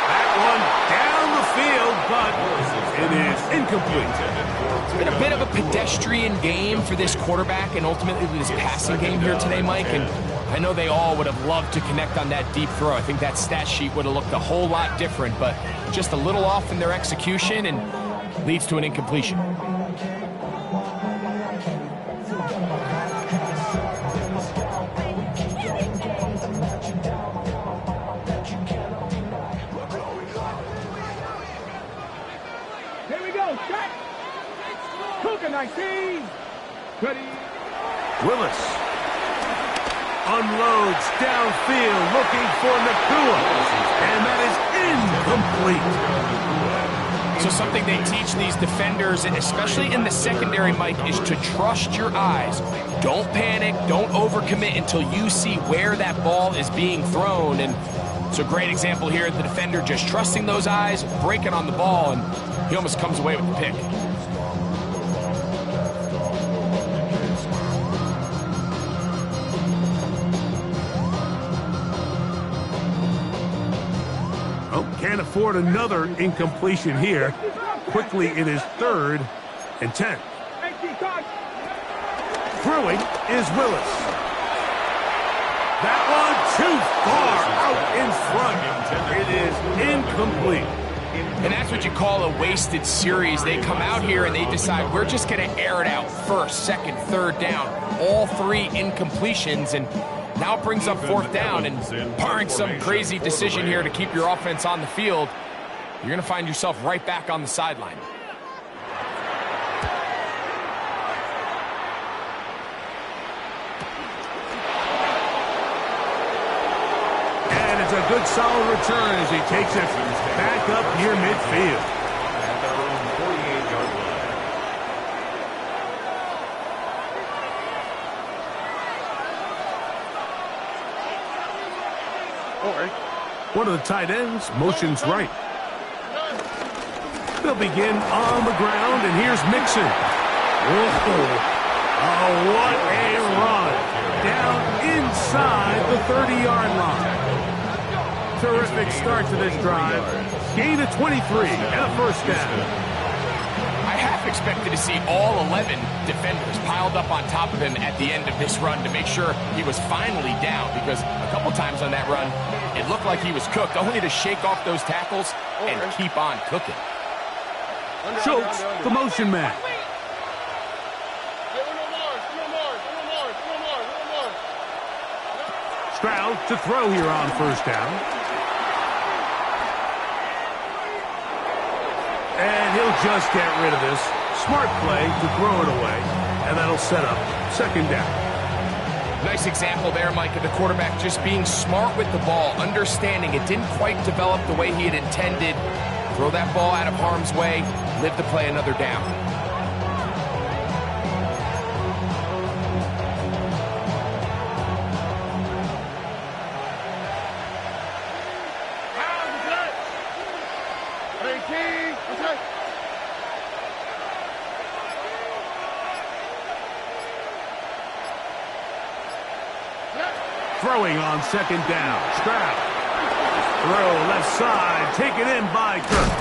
That one down the field, but it is incomplete. It's been a bit of a pedestrian game for this quarterback and ultimately this passing game here today, Mike. And I know they all would have loved to connect on that deep throw. I think that stat sheet would have looked a whole lot different, but just a little off in their execution and leads to an incompletion. Willis unloads downfield looking for Nakua, and that is incomplete. So something they teach these defenders, and especially in the secondary, Mike, is to trust your eyes. Don't panic, don't overcommit until you see where that ball is being thrown. And it's a great example here, the defender just trusting those eyes, breaking on the ball, and he almost comes away with the pick. Oh, can't afford another incompletion here. Quickly, it is 3rd and 10. Throwing is Willis. That one too far out in front. It is incomplete. And that's what you call a wasted series. They come out here and they decide we're just going to air it out 1st, 2nd, 3rd down. All 3 incompletions, and now it brings up 4th down, and barring some crazy decision here to keep your offense on the field, you're going to find yourself right back on the sideline. And it's a good solid return as he takes it back up near midfield. At their own 48-yard line. One of the tight ends motions right. They'll begin on the ground, and here's Mixon. Whoa. Oh, what a run. Down inside the 30-yard line. Terrific start to this drive. Gain of 23 and a 1st down. I half expected to see all 11 defenders piled up on top of him at the end of this run to make sure he was finally down, because a couple times on that run, it looked like he was cooked, only to shake off those tackles and keep on cooking. Schultz, the motion man. Stroud to throw here on 1st down. And he'll just get rid of this. Smart play to throw it away. And that'll set up 2nd down. Nice example there, Mike, of the quarterback just being smart with the ball, understanding it didn't quite develop the way he had intended. Throw that ball out of harm's way, live to play another down. Throwing on 2nd down. Stroud. Throw left side. Taken in by Kirk.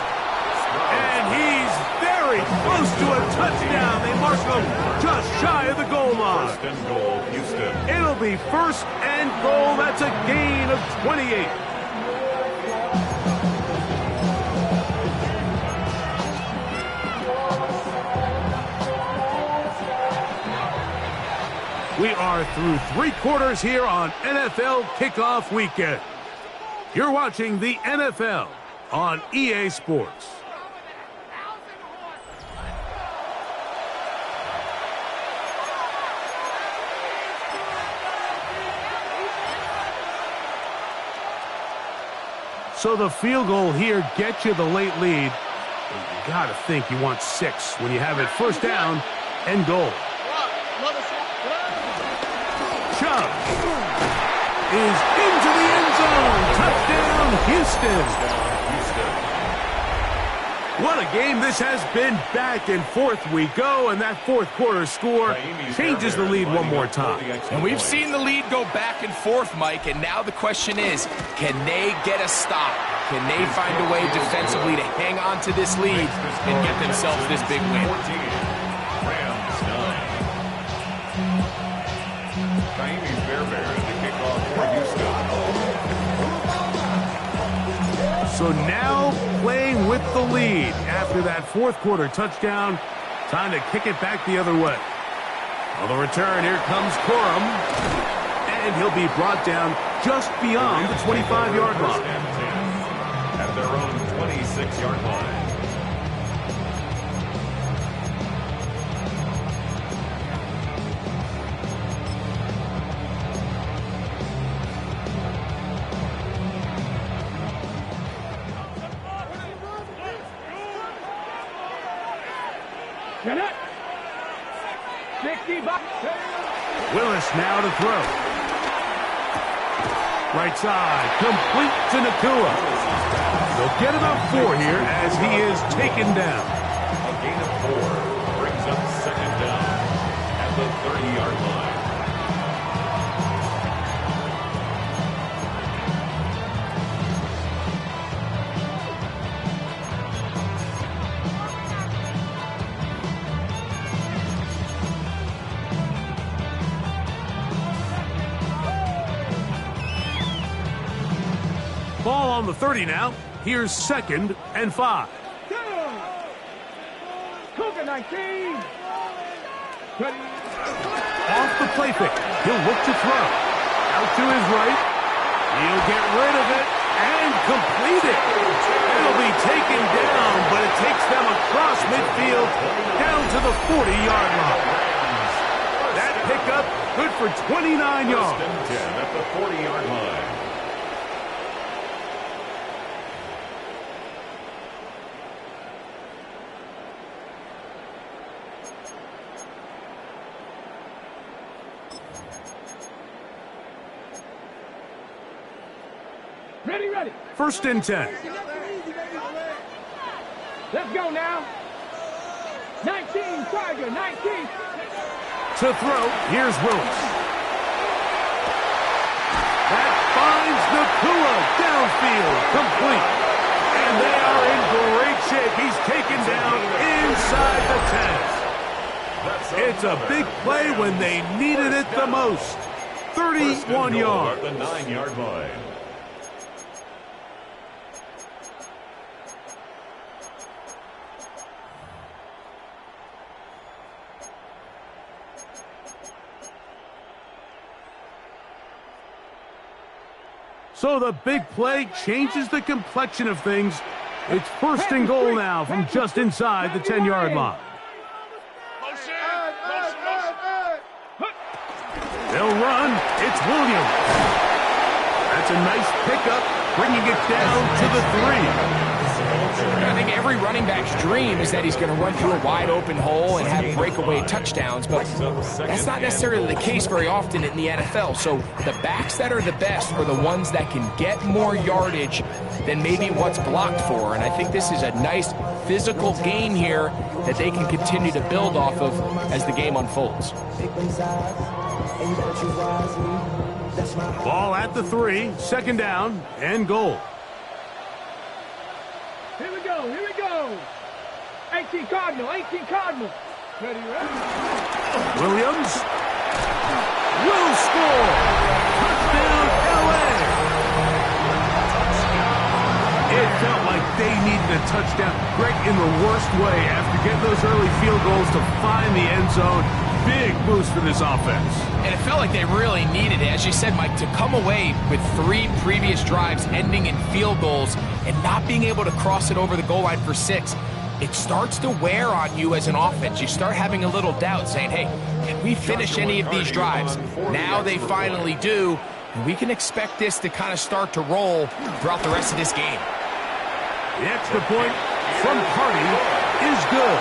And he's very close to a touchdown. They mark him just shy of the goal line. 1st and goal, Houston. It'll be 1st and goal. That's a gain of 28. We are through 3 quarters here on NFL Kickoff Weekend. You're watching the NFL on EA Sports. So the field goal here gets you the late lead. You got to think you want 6 when you have it 1st down and goal. Chubb is into the end zone. Touchdown, Houston. What a game this has been. Back and forth we go, and that 4th quarter score changes the lead one more time. And we've seen the lead go back and forth, Mike, and now the question is, can they get a stop? Can they find a way defensively to hang on to this lead and get themselves this big win? So now playing with the lead after that 4th quarter touchdown. Time to kick it back the other way. On the return, here comes Corum. And he'll be brought down just beyond the 25-yard line. At their own 26-yard line. Willis now to throw. Right side, complete to Nakua. They'll get about 4 here as he is taken down. A gain of 4 brings up 2nd down at the 30-yard line. Ball on the 30 now. Here's 2nd and 5. Cougar 19. Off the play fake. He'll look to throw. Out to his right. He'll get rid of it and complete it. It'll be taken down, but it takes them across midfield down to the 40-yard line. That pickup good for 29 yards. 10 at the 40-yard line. Ready. 1st and 10. Let's go now. 19, Tiger, 19. To throw, here's Willis. That finds Nakua downfield, complete. And they are in great shape. He's taken down inside the 10. It's a big play when they needed it the most. 31 yards. The 9-yard line. So the big play changes the complexion of things. It's 1st and goal now from just inside the 10-yard line. They'll run. It's Williams. That's a nice pickup, bringing it down to the 3. I think every running back's dream is that he's going to run through a wide open hole and have breakaway touchdowns, but that's not necessarily the case very often in the NFL. So the backs that are the best are the ones that can get more yardage than maybe what's blocked for. And I think this is a nice physical game here that they can continue to build off of as the game unfolds. Ball at the 3, 2nd down and goal. Here we go. 18 Cardinal. Ready. Williams will score. Touchdown, LA. It felt like they needed a touchdown. Greg, in the worst way, after getting those early field goals to find the end zone. Big boost for this offense. And it felt like they really needed it. As you said, Mike, to come away with 3 previous drives ending in field goals and not being able to cross it over the goal line for 6, it starts to wear on you as an offense. You start having a little doubt, saying, hey, can we finish any of these drives? Now they finally do, and we can expect this to kind of start to roll throughout the rest of this game. The extra point from Party is good.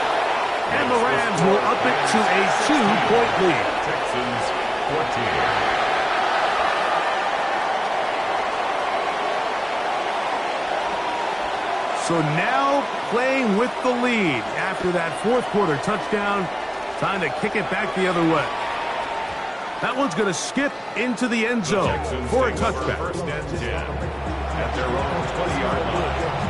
And the Rams will up it to a 2-point lead. Texans 14. So now playing with the lead after that 4th quarter touchdown. Time to kick it back the other way. That one's going to skip into the end zone for a touchback. 1st and 10 at their own 20-yard line.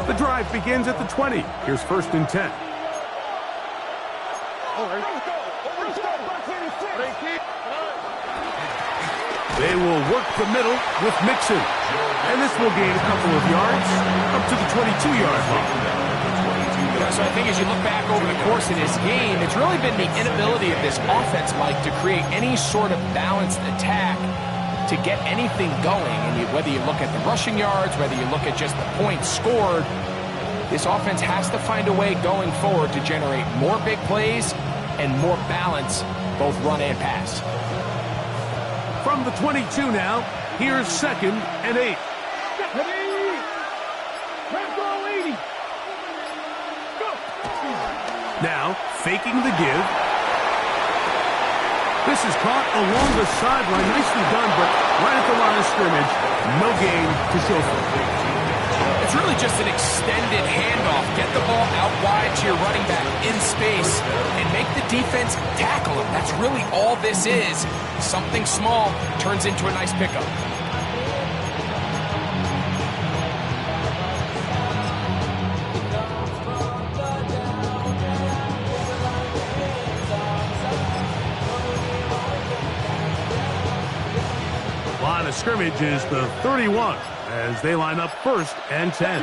The drive begins at the 20. Here's 1st and 10. They will work the middle with Mixon. And this will gain a couple of yards up to the 22-yard line. So I think as you look back over the course of this game, it's really been the inability of this offense, Mike, to create any sort of balanced attack to get anything going. And whether you look at the rushing yards, whether you look at just the points scored, this offense has to find a way going forward to generate more big plays and more balance, both run and pass. From the 22 now, here's 2nd and 8. Now, faking the give. This is caught along the sideline. Nicely done, but right at the line of scrimmage, no gain to show for it. It's really just an extended handoff. Get the ball out wide to your running back in space and make the defense tackle him. That's really all this is. Something small turns into a nice pickup. of scrimmage is the 31 as they line up 1st and 10.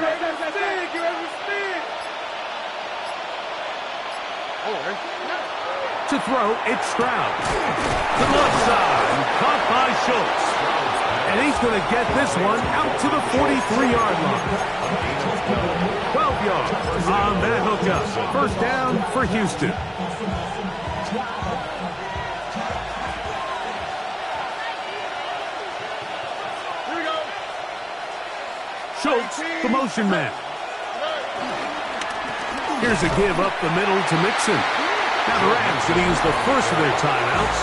To throw, it's Stroud. To the left side, caught by Schultz. And he's going to get this one out to the 43-yard line. 12 yards on that hookup. 1st down for Houston. Schultz, the motion man. Here's a give up the middle to Mixon. Now the Rams going to use the first of their timeouts.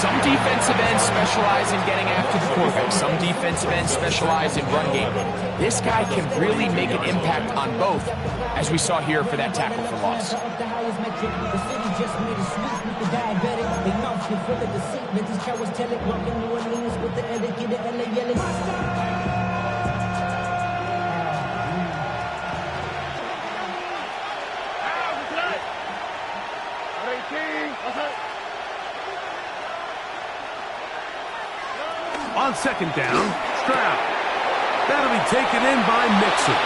Some defensive ends specialize in getting after the quarterback. Some defensive ends specialize in run game. This guy can really make an impact on both, as we saw here for that tackle for loss. The city just made a sweep with the diabetic. They mouth you full of deceit. Let these cowards tell it. Walking New Orleans with the etiquette of LA yelling. On 2nd down, Stroud. That'll be taken in by Mixon.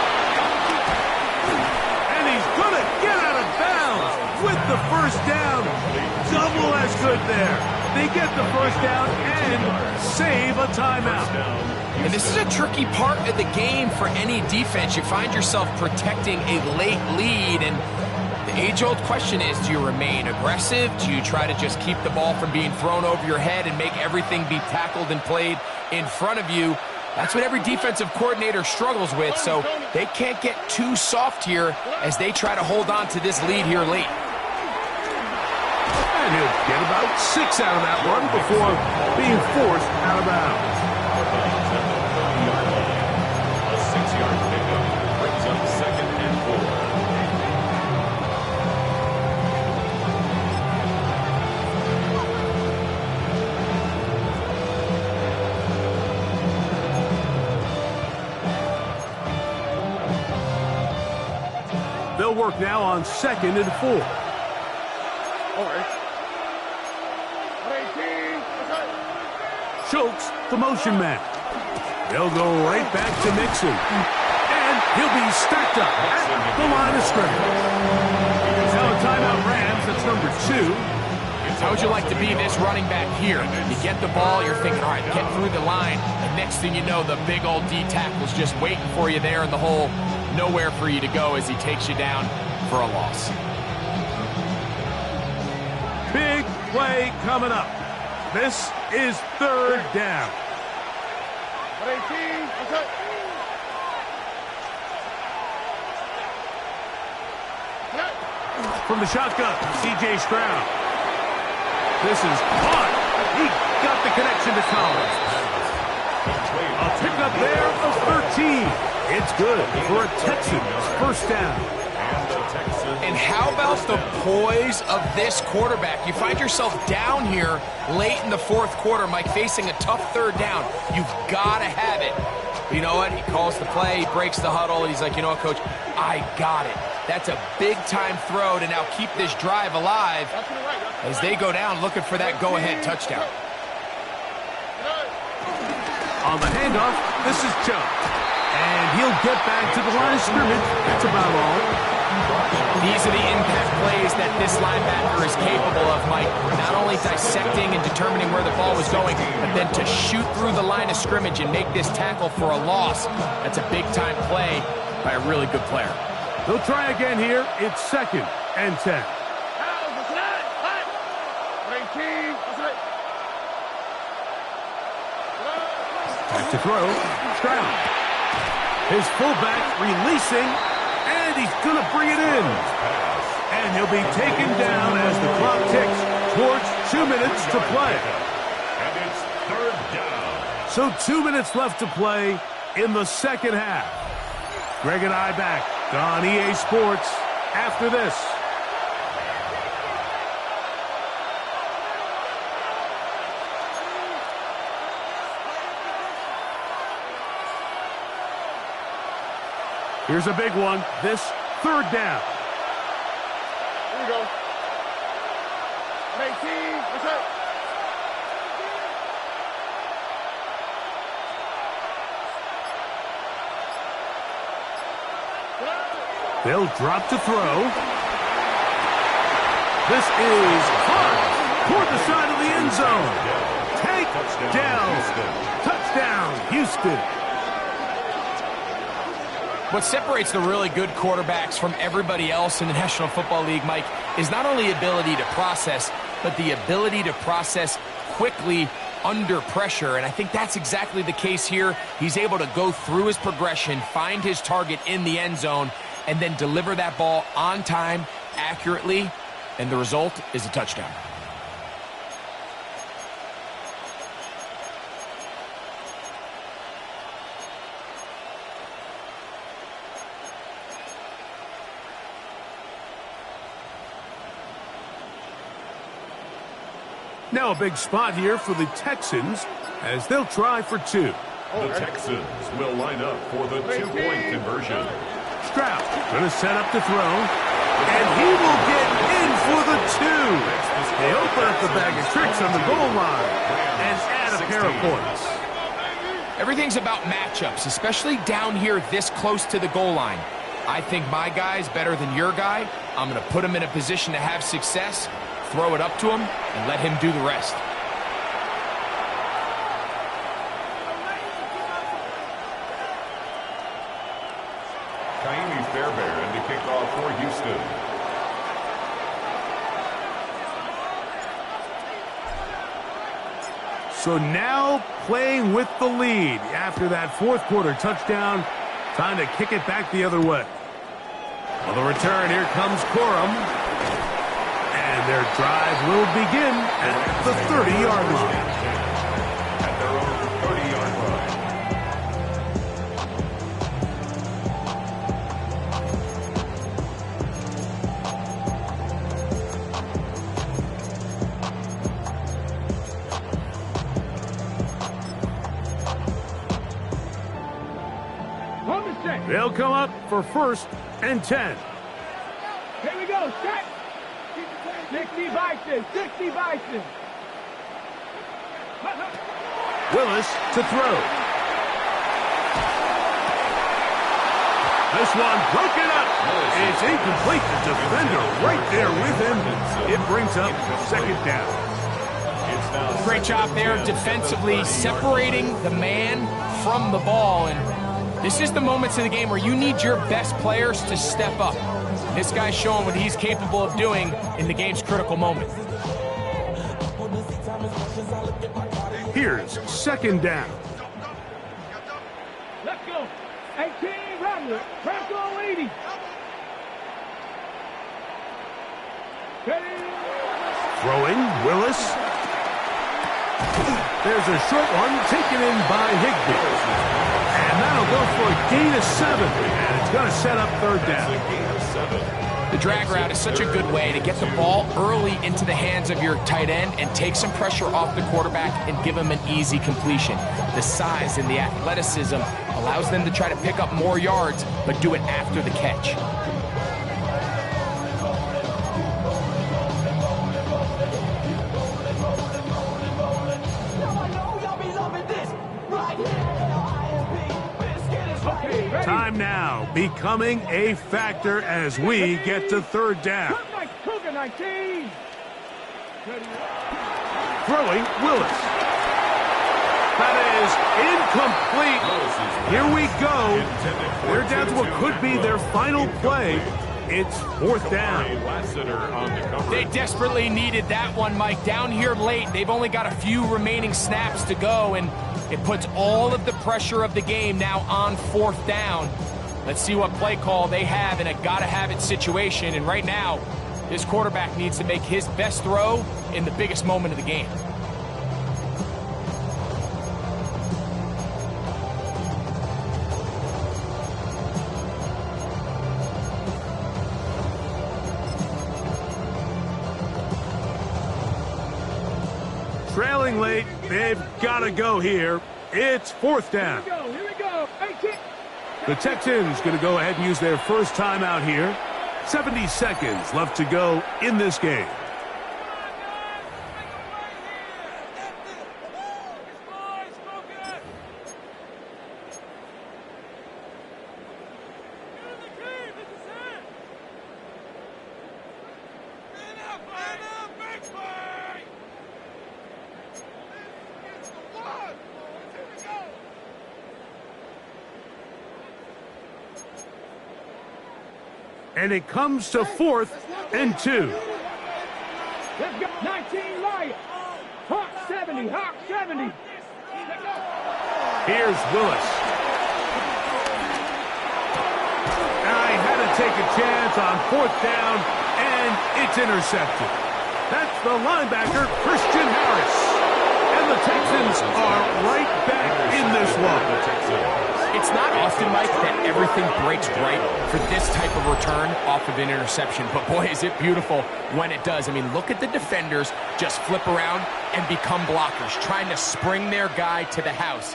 And he's going to get out of bounds with the 1st down. Double as good there. They get the 1st down and save a timeout. And this is a tricky part of the game for any defense. You find yourself protecting a late lead, and the age-old question is, do you remain aggressive? Do you try to just keep the ball from being thrown over your head and make everything be tackled and played in front of you? That's what every defensive coordinator struggles with, so they can't get too soft here as they try to hold on to this lead here late. And he'll get about 6 out of that one before being forced out of bounds. A 6-yard pickup brings up 2nd and 4. They'll work now on 2nd and 4. Schultz, the motion man. They'll go right back to Mixon. And he'll be stacked up at the line of scrimmage. Now a timeout Rams, that's number 2. How would you like to be this running back here? You get the ball, you're thinking, all right, get through the line, and next thing you know, the big old D tackle's just waiting for you there in the hole. Nowhere for you to go as he takes you down for a loss. Big play coming up. This is 3rd down. From the shotgun, C.J. Stroud. This is caught. He got the connection to Collins. A pickup there of 13. It's good for a Texans 1st down. And how about the poise of this quarterback? You find yourself down here late in the 4th quarter, Mike, facing a tough 3rd down. You've got to have it. But you know what? He calls the play, he breaks the huddle, and he's like, you know what, Coach? I got it. That's a big-time throw to now keep this drive alive as they go down looking for that go-ahead touchdown. On the handoff, this is Chubb. And he'll get back to the line of scrimmage. That's about all. These are the impact plays that this linebacker is capable of, Mike. Not only dissecting and determining where the ball was going, but then to shoot through the line of scrimmage and make this tackle for a loss. That's a big-time play by a really good player. They'll try again here. It's 2nd and 10. Back to throw. Stroud. His fullback releasing, and he's going to bring it in. And he'll be taken down as the clock ticks towards 2 minutes to play. And it's 3rd down. So 2 minutes left to play in the 2nd half. Greg and I back on EA Sports after this. Here's a big one. This 3rd down. Here we go. 18. What's up? They'll drop to throw. This is hard toward the side of the end zone. Takedown. Touchdown, Houston. What separates the really good quarterbacks from everybody else in the National Football League, Mike, is not only ability to process, but the ability to process quickly under pressure. And I think that's exactly the case here. He's able to go through his progression, find his target in the end zone, and then deliver that ball on time, accurately, and the result is a touchdown. Now a big spot here for the Texans as they'll try for two. The Texans will line up for the two-point conversion. Stroud going to set up to throw, and he will get in for the two. They open up the bag of tricks on the goal line and add a pair of points. Everything's about matchups, especially down here this close to the goal line. I think my guy's better than your guy. I'm going to put him in a position to have success, throw it up to him, and let him do the rest. Fairbairn to kick off for Houston. So now playing with the lead after that fourth quarter touchdown, time to kick it back the other way. On the return, here comes Corum. And their drive will begin at the 30-yard line. At their own 30-yard line. They'll come up for 1st and 10. Here we go, set. 60 Bison, 60 Bison. Willis to throw. This one broken up. It's incomplete. The defender right there with him. It brings up 2nd down. Great job there defensively, separating the man from the ball. And this is the moments of the game where you need your best players to step up. This guy's showing what he's capable of doing in the game's critical moment. Here's 2nd down. Let's go. 18, Ramler. Franco 80. Throwing, Willis. There's a short one taken in by Higbee. And that'll go for a gain of 7. And it's going to set up 3rd down. The drag route is such a good way to get the ball early into the hands of your tight end and take some pressure off the quarterback and give him an easy completion. The size and the athleticism allows them to try to pick up more yards, but do it after the catch. Time now becoming a factor as we get to 3rd down. Throwing, Willis. That is incomplete. Here we go. They're down to what could be their final play. It's 4th down. They desperately needed that one, Mike. Down here late, they've only got a few remaining snaps to go, and it puts all of the pressure of the game now on 4th down. Let's see what play call they have in a gotta-have-it situation. And right now, this quarterback needs to make his best throw in the biggest moment of the game. Trailing late, they've got to go here. It's 4th down. Here we go. 18. The Texans going to go ahead and use their first timeout here. 70 seconds left to go in this game. And it comes to 4th and 2. Let's go. 19 Lions. Hawk 70. Hawk 70. Here's Willis. I had to take a chance on 4th down, and it's intercepted. That's the linebacker, Christian Harris. And the Texans are right back in this one. It's not often, Mike, that everything breaks right for this type of return off of an interception. But, boy, is it beautiful when it does. I mean, look at the defenders just flip around and become blockers, trying to spring their guy to the house.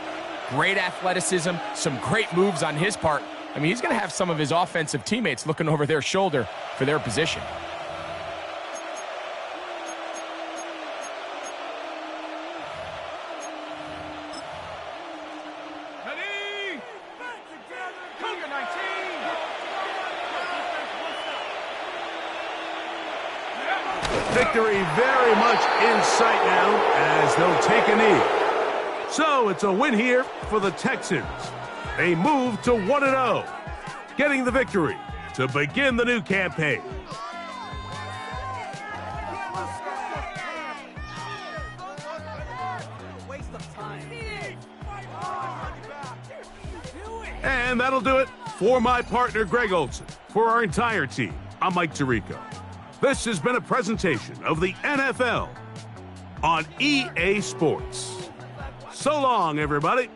Great athleticism, some great moves on his part. I mean, he's going to have some of his offensive teammates looking over their shoulder for their position. Victory very much in sight now as they'll take a knee. So it's a win here for the Texans. They move to 1-0, getting the victory to begin the new campaign. And that'll do it for my partner, Greg Olson. For our entire team, I'm Mike Tirico. This has been a presentation of the NFL on EA Sports. So long, everybody.